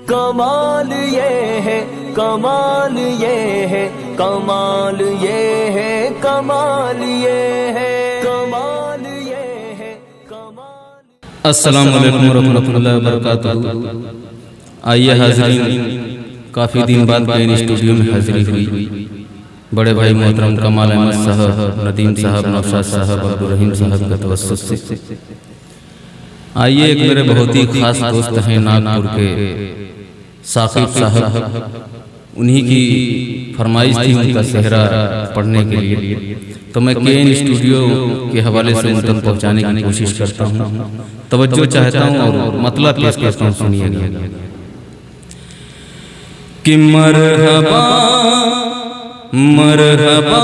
کمال یہ ہے کمال یہ ہے کمال یہ ہے کمال یہ ہے کمال یہ ہے کمال۔ السلام علیکم ورحمۃ اللہ وبرکاتہ۔ آئیے حاضرین، کافی دن بعد پین اسٹوڈیو میں حاضری ہوئی۔ بڑے بھائی محترم کمال احمد صاحب، ندیم صاحب، نوشاد صاحب، عبدالرحیم صاحب کا توسط سے آئیے ایک میرے بہت ہی خاص دوست ہیں ناگپور کے ثاقب صاحب، انہی کی فرمائش تھی ان کا صحرا پڑھنے کے لیے، تو میں کین اسٹوڈیو کے حوالے سے ان تک پہنچانے کی کوشش کرتا ہوں، توجہ چاہتا ہوں اور مطلب پیش کرتا ہوں، سنیے گا کہ مرحبا مرحبا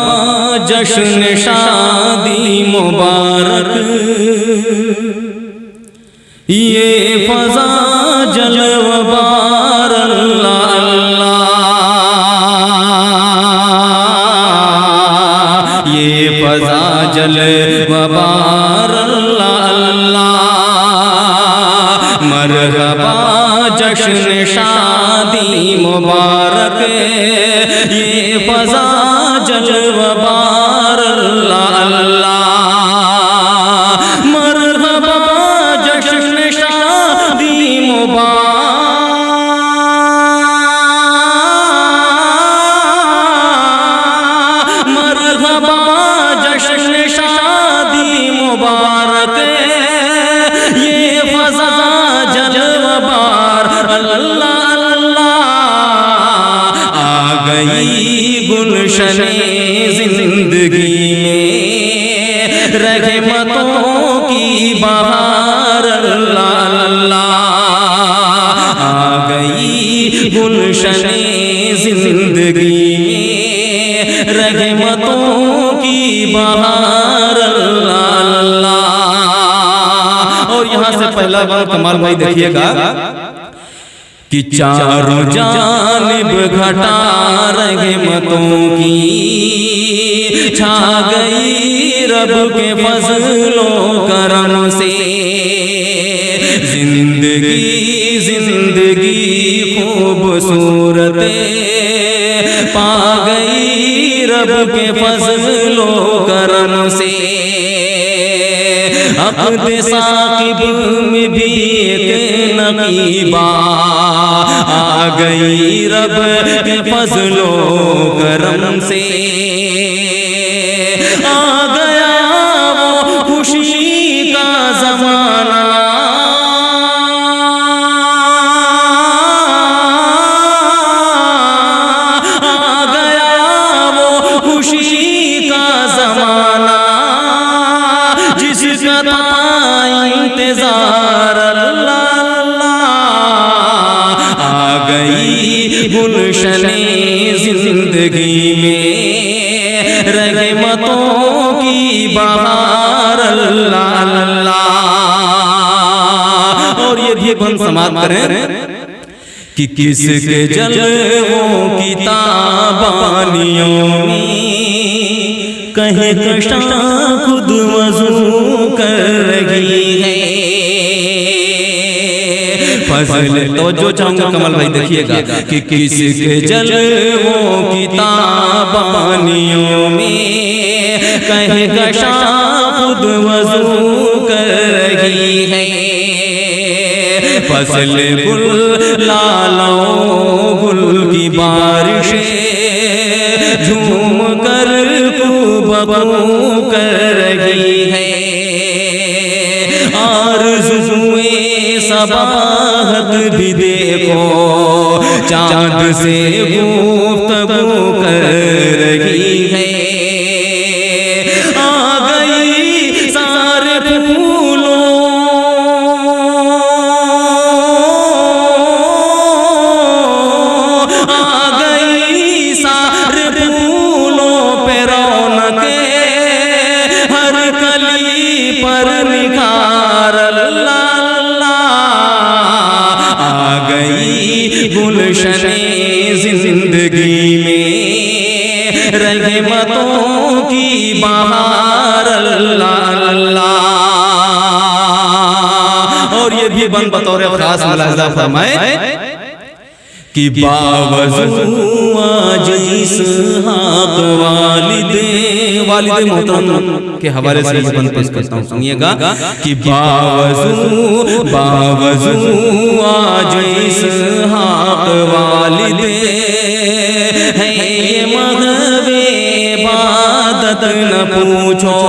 جشن شادی مبارک، یہ فضا جلوہ بار اللہ اللہ، یہ فضا جلوہ بار اللہ، مرحبا جشن شادی مبارک، یہ فضا جلوہ بار اللہ، مرحبا جشن شادی مبارک، مرحبا جشن شادی مبارک، یہ فضا جلوہ بار اللہ، آ گئی گلشن زندگی میں رحمتوں کی بہار اللہ، آ گئی گلشن زندگی میں رحمتوں کی بہار اللہ۔ اور یہاں سے پہلا بار کمال بھائی دیکھیے گا کہ چاروں جانب گھٹا رحمتوں کی چھا گئی رب کے فضل و کرم سے، زندگی زندگی خوبصورت پا گئی رب کے فضل و کرم سے، عقد ثاقب میں بھی ایک نقیبہ آ گئی رب کے فضل و کرم سے، آ گیا وہ خوشی کا زمانہ، آ گیا وہ خوشی کا زمانہ، جس کا تھا انتظار اللہ، آ گئی گلشن زندگی میں رحمتوں کی بہار اللہ۔ اور یہ بھی بن سماعت کریں کہ کس کے جلووں کی تابانیوں میں کہیں کشاں خود وضو کر رہی ہے، فضل توجہ چاہوں گا کمال بھائی دیکھیے گا کہ کس کے جلووں کی تابانیوں میں کہیں کشاں خود وضو کر رہی ہے، فصل گل لالوں گل کی بارشیں جھوم کر ببو کر رہی ہے، آرزوئے صباحت بھی دیکھو چاند سے گفتگو کر رہی ہے، آ گئی سارے پھولوں گلشن زندگی میں رحمتوں کی بہار اللہ۔ اور یہ بھی بن بطور خاص ملاحظہ فرمائے کہ باوضو آج اسحاق والد محترم کے حوالے سے یہ بند پیش کرتا ہوں، سنیے گا کہ باوضو آج اسحاق والد ہے، یہ محو عبادت نہ پوچھو،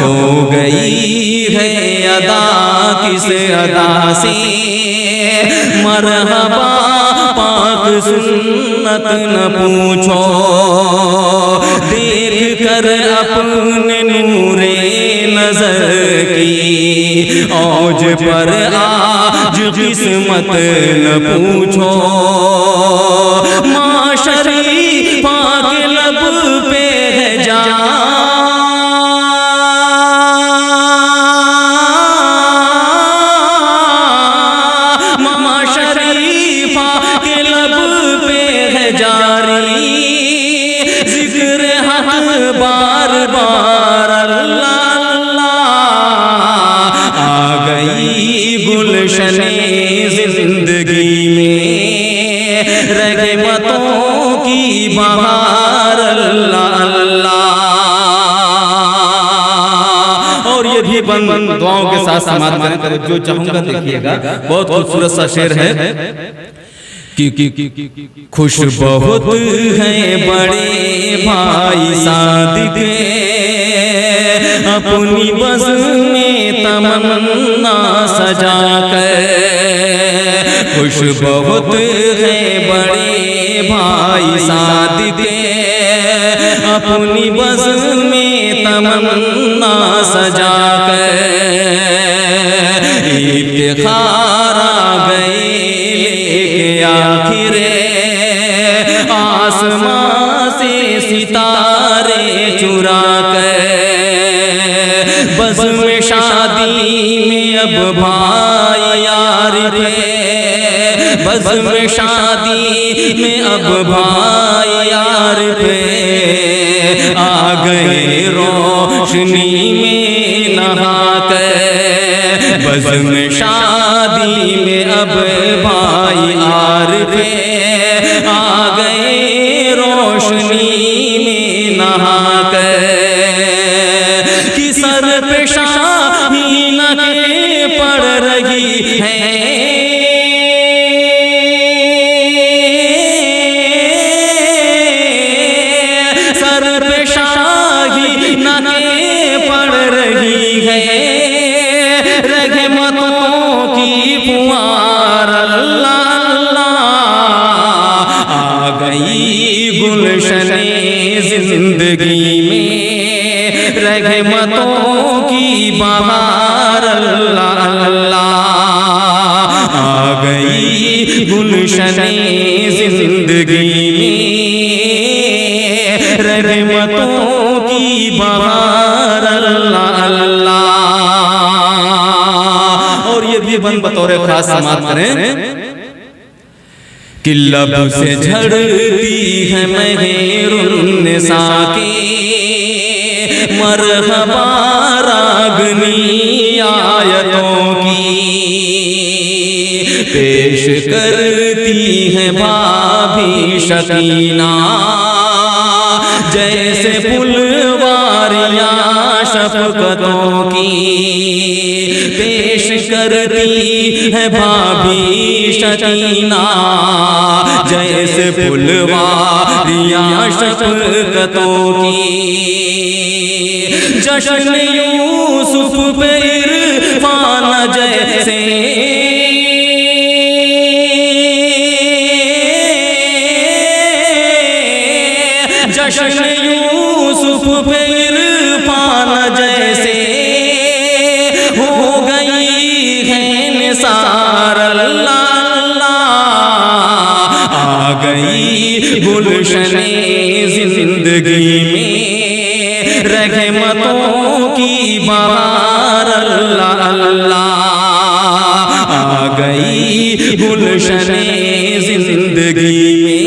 ہو گئی ہے ادا کس ادا سے، مرحبا پاک سنت نہ پوچھو، دیکھ کر اپنے نور نظر کی اوج پر آج قسمت نہ پوچھو، معاشری پاک لب پہ ہے جان، زندگی میں رحمتوں کی بہار، اللہ اللہ۔ اور یہ بھی بند دعاؤں کے ساتھ سماعت کریں، توجہ چاہوں گا، دیکھیے گا بہت خوبصورت سا شعر ہے کہ خوش بہت ہیں بڑے بھائی صادق، اپنی بزم میں تمنا سجا کر، خوش بہت ہیں بڑے بھائی صادق، اپنی بزم میں تمنا سجا کر، افتخار آ گئے لے کے آخر آسمان سے ستارے چرا کر، بزم شادی میں اب بھائی عارف، بزم شادی میں اب بھائی عارف، آ گئے روشنی میں نہا کر، بزم شادی میں اب بھائی عارف، آ گئے روشنی میں نہا کر، کہ سر پہ شاہین کے پڑ رہی ہے، سر پہ شاہین کے پڑ رہی ہے، رحمتوں کی فوار، اللہ اللہ۔ آ گئی گلشن زندگی میں رحمتوں کی بہار، اللہ اللہ۔ آ گئی گلشن زندگی میں رحمتوں کی بہار، اللہ اللہ۔ اور یہ بھی بند بطور خاص سماعت کریں کہ لب سے جھڑتی ہے مہر النساء کی، مرحبا راگنی آیتوں کی، پیش کرتی ہے بھابھی شکینہ جیسے پھلواریاں شفقتوں کی، پیش کرتی ہے بھابھی شکینہ جیسے پھلواریاں شفقتوں کی، جشن یوسف پہ عرفان جیسے، جشن یوسف پہ عرفان جیسے، ہو گئی ہے نثار، اللہ اللہ۔ آ گئی گلشن زندگی میں رحمتوں کی بہار، اللہ اللہ۔ آ گئی گلشن زندگی میں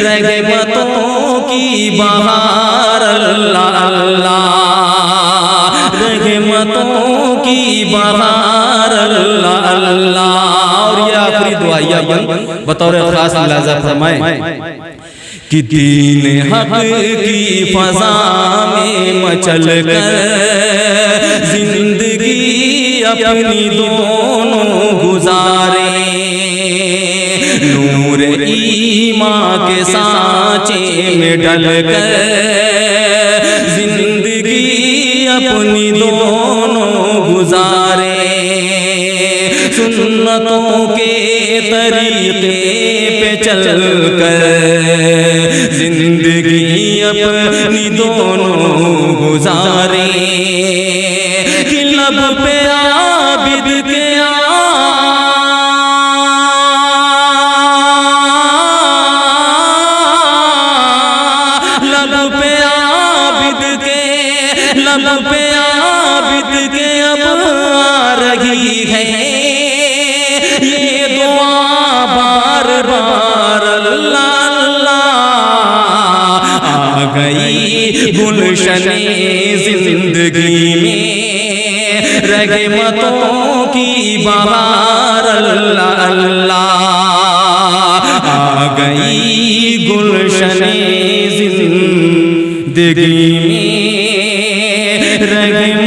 رحمتوں کی بہار، اللہ اللہ۔ رحمتوں کی بہار، اللہ اللہ۔ اور یہ آخری دعا آئیے اپن بطور خاص ملاحظہ فرمائیں کہ دین حق کی فضا میں مچل کر زندگی اپنی دونوں گزارے، نور ایمان کے سانچے میں ڈل کر زندگی اپنی دونوں گزارے، سنتوں کے طریقے پہ چل کر زندگی اپنی دونوں گزارے، کہ لب پہ عابد کے لب پہ عابد کے اب آ رہی ہے یہ دعا بار بار، اللہ اللہ آ گئی گلشن زندگی میں رحمتوں کی بہار، اللہ اللہ آ گئی گلشن زندگی میں رحمتوں